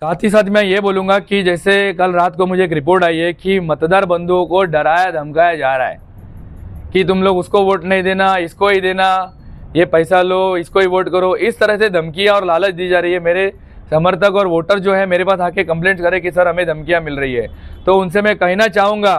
साथ ही साथ मैं ये बोलूँगा कि जैसे कल रात को मुझे एक रिपोर्ट आई है कि मतदार बंधुओं को डराया धमकाया जा रहा है कि तुम लोग उसको वोट नहीं देना, इसको ही देना, ये पैसा लो, इसको ही वोट करो। इस तरह से धमकियाँ और लालच दी जा रही है। मेरे समर्थक और वोटर जो है मेरे पास आके कंप्लेंट करे कि सर हमें धमकियाँ मिल रही है, तो उनसे मैं कहना चाहूँगा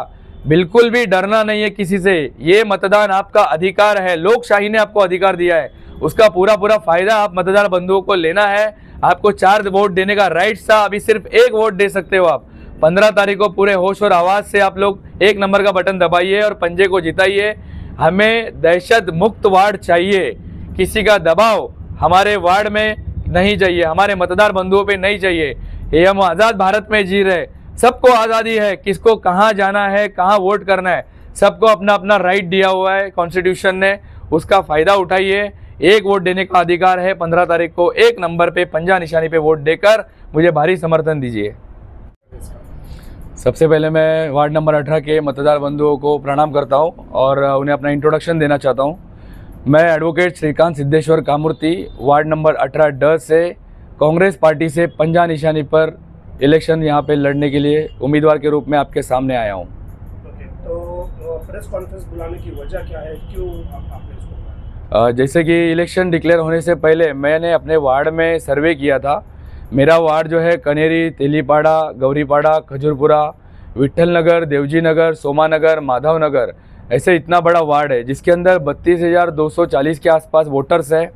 बिल्कुल भी डरना नहीं है किसी से। ये मतदान आपका अधिकार है, लोकशाही ने आपको अधिकार दिया है, उसका पूरा फ़ायदा आप मतदार बंधुओं को लेना है। आपको 4 वोट देने का राइट था, अभी सिर्फ 1 वोट दे सकते हो आप। 15 तारीख को पूरे होश और आवाज़ से आप लोग 1 नंबर का बटन दबाइए और पंजे को जिताइए। हमें दहशत मुक्त वार्ड चाहिए, किसी का दबाव हमारे वार्ड में नहीं चाहिए, हमारे मतदार बंधुओं पे नहीं चाहिए। ये हम आज़ाद भारत में जी रहे, सबको आज़ादी है, किसको कहाँ जाना है, कहाँ वोट करना है, सबको अपना अपना राइट दिया हुआ है कॉन्स्टिट्यूशन ने, उसका फ़ायदा उठाइए। 1 वोट देने का अधिकार है। 15 तारीख को 1 नंबर पे पंजा निशानी पे वोट देकर मुझे भारी समर्थन दीजिए। सबसे पहले मैं वार्ड नंबर 18 के मतदार बंधुओं को प्रणाम करता हूं और उन्हें अपना इंट्रोडक्शन देना चाहता हूं। मैं advocate Shrikant Siddheshwar Kamurti ward number 18 से कांग्रेस पार्टी से पंजा निशानी पर इलेक्शन यहां पे लड़ने के लिए उम्मीदवार के रूप में आपके सामने आया हूं। तो प्रेस कॉन्फ्रेंस बुलाने की वजह क्या है, क्यों आपने इसको बुलाया? जैसे कि इलेक्शन डिक्लेयर होने से पहले मैंने अपने वार्ड में सर्वे किया था। मेरा वार्ड जो है कनेरी, तेलीपाड़ा, गौरीपाड़ा, खजूरपुरा, विट्ठल नगर, देवजी नगर, सोमा नगर, माधव नगर, ऐसे इतना बड़ा वार्ड है जिसके अंदर 32,240 के आसपास वोटर्स हैं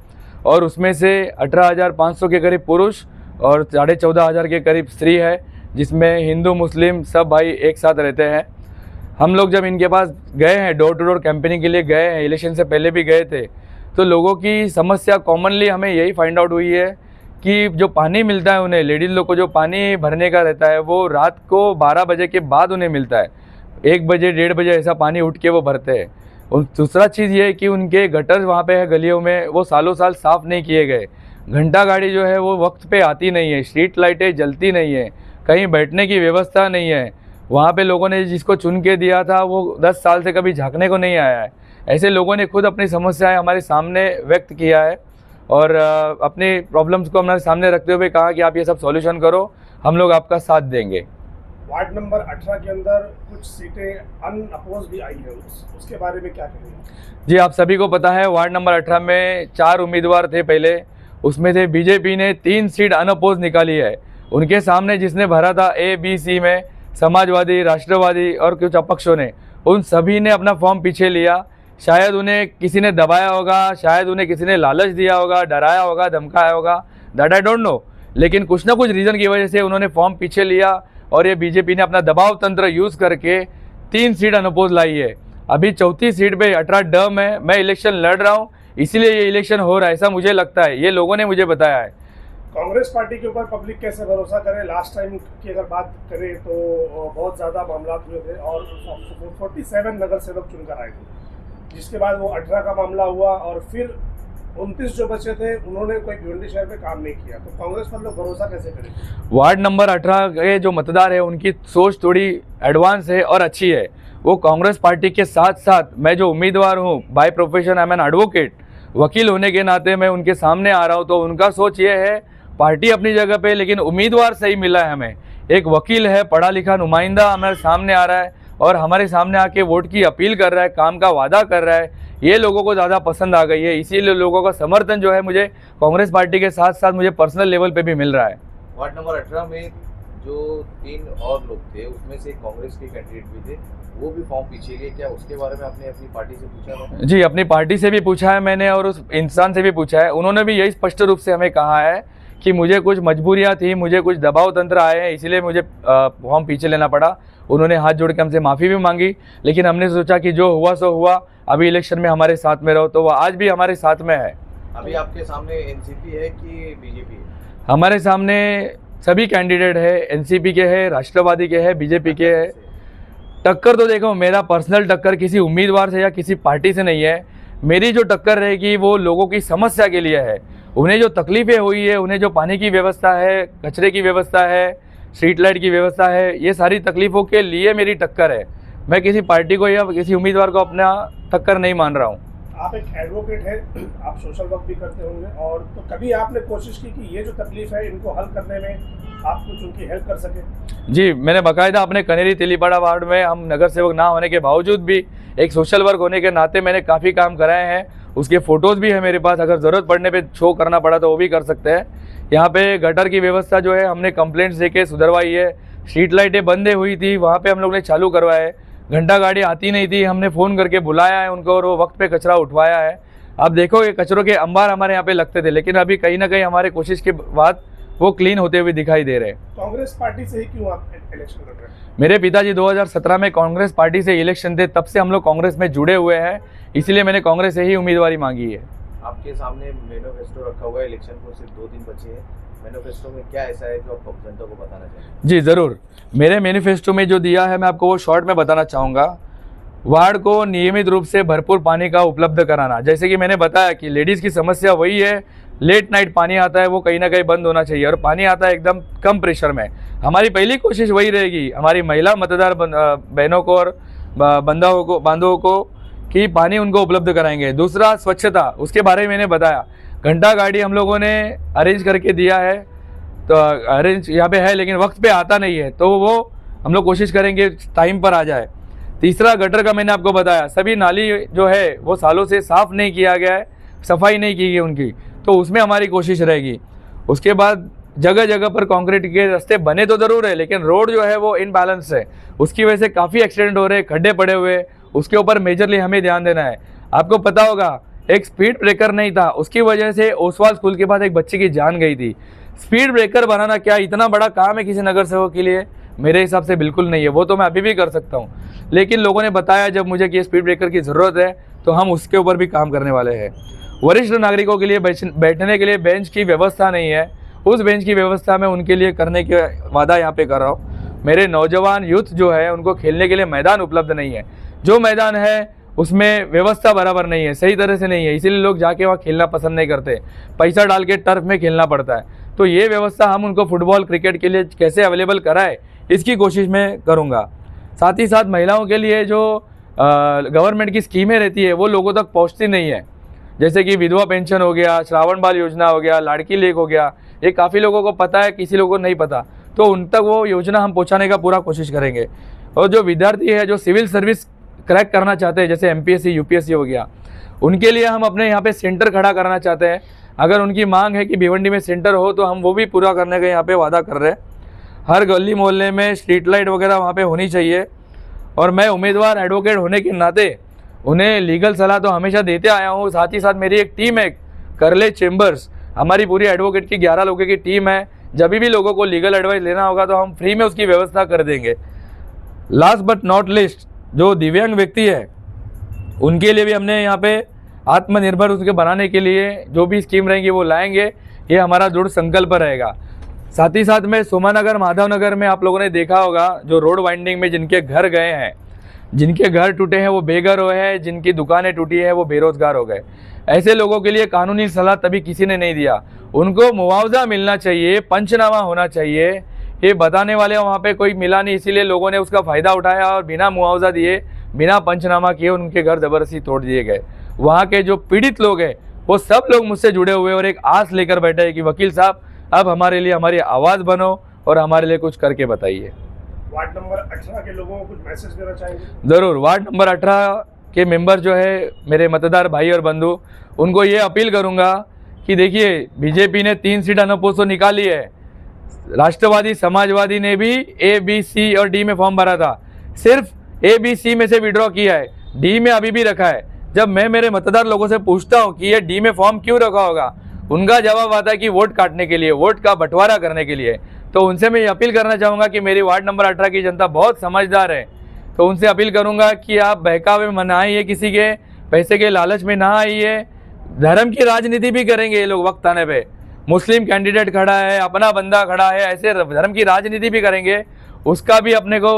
और उसमें से 18,500 के करीब पुरुष और 14,500 के करीब स्त्री है, जिसमें हिंदू मुस्लिम सब भाई एक साथ रहते हैं। हम लोग जब इनके पास गए हैं, डोर टू डोर कैंपेनिंग के लिए गए हैं, इलेक्शन से पहले भी गए थे, तो लोगों की समस्या कॉमनली हमें यही फाइंड आउट हुई है कि जो पानी मिलता है उन्हें, लेडीज़ लोग को जो पानी भरने का रहता है वो रात को 12 बजे के बाद उन्हें मिलता है। 1 बजे 1:30 बजे ऐसा पानी उठ के वो भरते हैं। और दूसरा चीज़ ये है कि उनके गटर वहाँ पे है गलियों में, वो सालों साल साफ़ नहीं किए गए। घंटा गाड़ी जो है वो वक्त पे आती नहीं है, स्ट्रीट लाइटें जलती नहीं है, कहीं बैठने की व्यवस्था नहीं है। वहाँ पे लोगों ने जिसको चुन के दिया था वो 10 साल से कभी झांकने को नहीं आया है। ऐसे लोगों ने खुद अपनी समस्याएं हमारे सामने व्यक्त किया है और अपनी प्रॉब्लम्स को हमारे सामने रखते हुए कहा कि आप ये सब सॉल्यूशन करो, हम लोग आपका साथ देंगे। वार्ड नंबर 18 के अंदर कुछ सीटें अनअपोज भी आई है, उसके बारे में क्या कहेंगे? जी, आप सभी को पता है वार्ड नंबर 18 में 4 उम्मीदवार थे पहले, उसमें से बीजेपी ने 3 सीट अनअपोज निकाली है। उनके सामने जिसने भरा था A, B, C में समाजवादी, राष्ट्रवादी और कुछ अपक्षों ने, उन सभी ने अपना फॉर्म पीछे लिया। शायद उन्हें किसी ने दबाया होगा, शायद उन्हें किसी ने लालच दिया होगा, डराया होगा, धमकाया होगा, दैट आई डोंट नो, लेकिन कुछ ना कुछ रीज़न की वजह से उन्होंने फॉर्म पीछे लिया और ये बीजेपी ने अपना दबाव तंत्र यूज़ करके 3 सीट अनअपोज लाई है। अभी 4थी सीट पे 18 में मैं इलेक्शन लड़ रहा हूँ, इसीलिए ये इलेक्शन हो रहा है, ऐसा मुझे लगता है, ये लोगों ने मुझे बताया है। कांग्रेस पार्टी के ऊपर पब्लिक कैसे भरोसा करे? लास्ट टाइम की अगर बात करें तो बहुत ज़्यादा मामला हुए थे और 47 नगर सेवक चुनकर आए थे, जिसके बाद वो 18 का मामला हुआ और फिर 29 जो बचे थे उन्होंने कोई भिवंडी शहर में काम नहीं किया, तो कांग्रेस पर लोग भरोसा कैसे करें? वार्ड नंबर 18 के जो मतदार है उनकी सोच थोड़ी एडवांस है और अच्छी है। वो कांग्रेस पार्टी के साथ साथ मैं जो उम्मीदवार हूँ, by profession I am an advocate, वकील होने के नाते मैं उनके सामने आ रहा हूँ, तो उनका सोच ये है, पार्टी अपनी जगह पे लेकिन उम्मीदवार सही मिला है हमें। एक वकील है, पढ़ा लिखा नुमाइंदा हमारे सामने आ रहा है और हमारे सामने आके वोट की अपील कर रहा है, काम का वादा कर रहा है, ये लोगों को ज़्यादा पसंद आ गई है। इसीलिए लोगों का समर्थन जो है मुझे कांग्रेस पार्टी के साथ साथ मुझे पर्सनल लेवल पे भी मिल रहा है। वार्ड नंबर 18 में जो 3 और लोग थे उसमें से कांग्रेस के कैंडिडेट भी थे, वो भी फॉर्म पीछे गए, क्या उसके बारे में आपने अपनी पार्टी से पूछा था? जी, अपनी पार्टी से भी पूछा है मैंने और उस इंसान से भी पूछा है। उन्होंने भी यही स्पष्ट रूप से हमें कहा है कि मुझे कुछ मजबूरियाँ थी, मुझे कुछ दबाव तंत्र आए हैं, इसीलिए मुझे फॉर्म पीछे लेना पड़ा। उन्होंने हाथ जोड़ के हमसे माफ़ी भी मांगी, लेकिन हमने सोचा कि जो हुआ सो हुआ, अभी इलेक्शन में हमारे साथ में रहो, तो वो आज भी हमारे साथ में है। अभी आपके सामने एनसीपी है कि बीजेपी है? हमारे सामने सभी कैंडिडेट है, एनसीपी के है, राष्ट्रवादी के है, बीजेपी के है। टक्कर तो देखो, मेरा पर्सनल टक्कर किसी उम्मीदवार से या किसी पार्टी से नहीं है। मेरी जो टक्कर रहेगी वो लोगों की समस्या के लिए है। उन्हें जो तकलीफ़ें हुई है, उन्हें जो पानी की व्यवस्था है, कचरे की व्यवस्था है, स्ट्रीट लाइट की व्यवस्था है, ये सारी तकलीफ़ों के लिए मेरी टक्कर है। मैं किसी पार्टी को या किसी उम्मीदवार को अपना टक्कर नहीं मान रहा हूँ। आप एक एडवोकेट हैं, आप सोशल वर्क भी करते होंगे, और तो कभी आपने कोशिश की कि ये जो तकलीफ है इनको हल करने में आप कुछ उनकी हेल्प कर सके? जी, मैंने बाकायदा अपने कनेरी तेलीपाड़ा वार्ड में हम नगर सेवक ना होने के बावजूद भी एक सोशल वर्क होने के नाते मैंने काफ़ी काम कराए हैं। उसके फ़ोटोज़ भी है मेरे पास, अगर ज़रूरत पड़ने पे शो करना पड़ा तो वो भी कर सकते हैं। यहाँ पे गटर की व्यवस्था जो है हमने कंप्लेंट्स देके सुधरवाई है। स्ट्रीट लाइटें बंद हुई थी, वहाँ पे हम लोग ने चालू करवाए। घंटा गाड़ी आती नहीं थी, हमने फ़ोन करके बुलाया है उनको और वो वक्त पे कचरा उठवाया है। आप देखोगे कचरों के अंबार हमारे यहाँ पे लगते थे, लेकिन अभी कहीं ना कहीं हमारे कोशिश के बाद वो क्लीन होते हुए दिखाई दे रहे हैं। कांग्रेस पार्टी से ही क्यों आप इलेक्शन लड़ रहे हैं? मेरे पिताजी 2017 में कांग्रेस पार्टी से इलेक्शन थे, तब से हम लोग कांग्रेस में जुड़े हुए हैं, इसलिए मैंने कांग्रेस से ही उम्मीदवारी मांगी है। आपके सामने मैनिफेस्टो रखा हुआ है, इलेक्शन को सिर्फ 2 दिन बचे हैं। मैनिफेस्टो में क्या ऐसा है जो आप जनता को बताना चाहेंगे? जी ज़रूर, मेरे मैनिफेस्टो में जो दिया है मैं आपको वो शॉर्ट में बताना चाहूँगा। वार्ड को नियमित रूप से भरपूर पानी का उपलब्ध कराना, जैसे कि मैंने बताया कि लेडीज़ की समस्या वही है, लेट नाइट पानी आता है, वो कहीं ना कहीं बंद होना चाहिए, और पानी आता है एकदम कम प्रेशर में। हमारी पहली कोशिश वही रहेगी हमारी महिला मतदार बहनों को और बांधवों को कि पानी उनको उपलब्ध कराएंगे। दूसरा स्वच्छता, उसके बारे में मैंने बताया। घंटा गाड़ी हम लोगों ने अरेंज करके दिया है, तो अरेंज यहाँ पे है लेकिन वक्त पे आता नहीं है, तो वो हम लोग कोशिश करेंगे टाइम पर आ जाए। तीसरा गटर का मैंने आपको बताया, सभी नाली जो है वो सालों से साफ़ नहीं किया गया है, सफाई नहीं की गई उनकी, तो उसमें हमारी कोशिश रहेगी। उसके बाद जगह जगह पर कंक्रीट के रास्ते बने तो ज़रूर है, लेकिन रोड जो है वो इनबैलेंस है, उसकी वजह से काफ़ी एक्सीडेंट हो रहे हैं, खड्डे पड़े हुए, उसके ऊपर मेजरली हमें ध्यान देना है। आपको पता होगा एक स्पीड ब्रेकर नहीं था, उसकी वजह से ओसवाल स्कूल के पास एक बच्चे की जान गई थी। स्पीड ब्रेकर बनाना क्या इतना बड़ा काम है किसी नगर सेवक के लिए? मेरे हिसाब से बिल्कुल नहीं है, वो तो मैं अभी भी कर सकता हूँ, लेकिन लोगों ने बताया जब मुझे कि स्पीड ब्रेकर की ज़रूरत है तो हम उसके ऊपर भी काम करने वाले हैं। वरिष्ठ नागरिकों के लिए बैठने के लिए बेंच की व्यवस्था नहीं है, उस बेंच की व्यवस्था मैं उनके लिए करने के वादा यहाँ पे कर रहा हूँ। मेरे नौजवान यूथ जो है उनको खेलने के लिए मैदान उपलब्ध नहीं है, जो मैदान है उसमें व्यवस्था बराबर नहीं है, सही तरह से नहीं है, इसीलिए लोग जाके वहाँ खेलना पसंद नहीं करते, पैसा डाल के टर्फ में खेलना पड़ता है। तो ये व्यवस्था हम उनको फुटबॉल क्रिकेट के लिए कैसे अवेलेबल कराए, इसकी कोशिश मैं करूँगा। साथ ही साथ महिलाओं के लिए जो गवर्नमेंट की स्कीमें रहती है वो लोगों तक पहुँचती नहीं है, जैसे कि विधवा पेंशन हो गया, श्रावण बाल योजना हो गया, लाड़की लेक हो गया, ये काफ़ी लोगों को पता है, किसी लोगों को नहीं पता, तो उन तक वो योजना हम पहुँचाने का पूरा कोशिश करेंगे। और जो विद्यार्थी है जो सिविल सर्विस क्रैक करना चाहते हैं, जैसे MPSC UPSC हो गया, उनके लिए हम अपने यहाँ पे सेंटर खड़ा करना चाहते हैं। अगर उनकी मांग है कि भिवंडी में सेंटर हो तो हम वो भी पूरा करने का यहाँ पे वादा कर रहे हैं। हर गली मोहल्ले में स्ट्रीट लाइट वगैरह वहाँ पे होनी चाहिए, और मैं उम्मीदवार एडवोकेट होने के नाते उन्हें लीगल सलाह तो हमेशा देते आया हूँ। साथ ही साथ मेरी एक टीम है, करले चेम्बर्स, हमारी पूरी एडवोकेट की 11 लोगों की टीम है। जब भी लोगों को लीगल एडवाइस लेना होगा तो हम फ्री में उसकी व्यवस्था कर देंगे। लास्ट बट नॉट लिस्ट, जो दिव्यांग व्यक्ति है उनके लिए भी हमने यहाँ पे आत्मनिर्भर उसके बनाने के लिए जो भी स्कीम रहेंगी वो लाएंगे, ये हमारा दृढ़ संकल्प रहेगा। साथ ही साथ में सोमानगर माधव नगर में आप लोगों ने देखा होगा, जो रोड वाइंडिंग में जिनके घर गए हैं, जिनके घर टूटे हैं वो बेघर हुए हैं, जिनकी दुकानें टूटी है वो बेरोजगार हो गए, ऐसे लोगों के लिए कानूनी सलाह तभी किसी ने नहीं दिया। उनको मुआवजा मिलना चाहिए, पंचनामा होना चाहिए, ये बताने वाले वहाँ पे कोई मिला नहीं, इसीलिए लोगों ने उसका फ़ायदा उठाया और बिना मुआवजा दिए, बिना पंचनामा किए उनके घर ज़बरदस्ती तोड़ दिए गए। वहाँ के जो पीड़ित लोग हैं वो सब लोग मुझसे जुड़े हुए और एक आस लेकर बैठे हैं कि वकील साहब अब हमारे लिए हमारी आवाज़ बनो और हमारे लिए कुछ करके बताइए। वार्ड नंबर 18 के लोगों को कुछ मैसेज देना चाहेंगे? ज़रूर। वार्ड नंबर 18 के मेंबर जो है मेरे मतदार भाई और बंधु, उनको ये अपील करूँगा कि देखिए, बीजेपी ने 3 सीट अनपोजिट तो निकाली है, राष्ट्रवादी समाजवादी ने भी A, B, C और D में फॉर्म भरा था, सिर्फ A, B, C में से विड्रॉ किया है, D में अभी भी रखा है। जब मैं मेरे मतदार लोगों से पूछता हूँ कि ये D में फॉर्म क्यों रखा होगा, उनका जवाब आता है कि वोट काटने के लिए, वोट का बंटवारा करने के लिए। तो उनसे मैं ये अपील करना चाहूँगा कि मेरी वार्ड नंबर 18 की जनता बहुत समझदार है, तो उनसे अपील करूँगा कि आप बहकावे में ना आइए, किसी के पैसे के लालच में ना आइए। धर्म की राजनीति भी करेंगे ये लोग वक्त आने पे, मुस्लिम कैंडिडेट खड़ा है, अपना बंदा खड़ा है, ऐसे धर्म की राजनीति भी करेंगे, उसका भी अपने को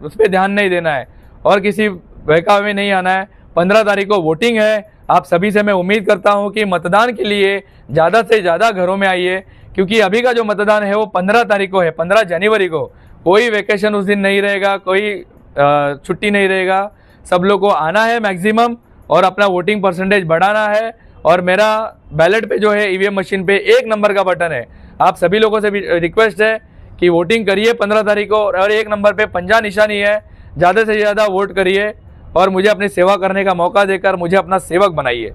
उस पर ध्यान नहीं देना है और किसी बहकावे में नहीं आना है। 15 तारीख को वोटिंग है, आप सभी से मैं उम्मीद करता हूं कि मतदान के लिए ज़्यादा से ज़्यादा घरों में आइए, क्योंकि अभी का जो मतदान है वो 15 तारीख को है, 15 जनवरी को। कोई वेकेशन उस दिन नहीं रहेगा, कोई छुट्टी नहीं रहेगा, सब लोग को आना है मैक्सिमम और अपना वोटिंग परसेंटेज बढ़ाना है। और मेरा बैलेट पे जो है ईवीएम मशीन पे 1 नंबर का बटन है। आप सभी लोगों से भी रिक्वेस्ट है कि वोटिंग करिए 15 तारीख को, और 1 नंबर पे पंजा निशानी है, ज़्यादा से ज़्यादा वोट करिए और मुझे अपनी सेवा करने का मौका देकर मुझे अपना सेवक बनाइए।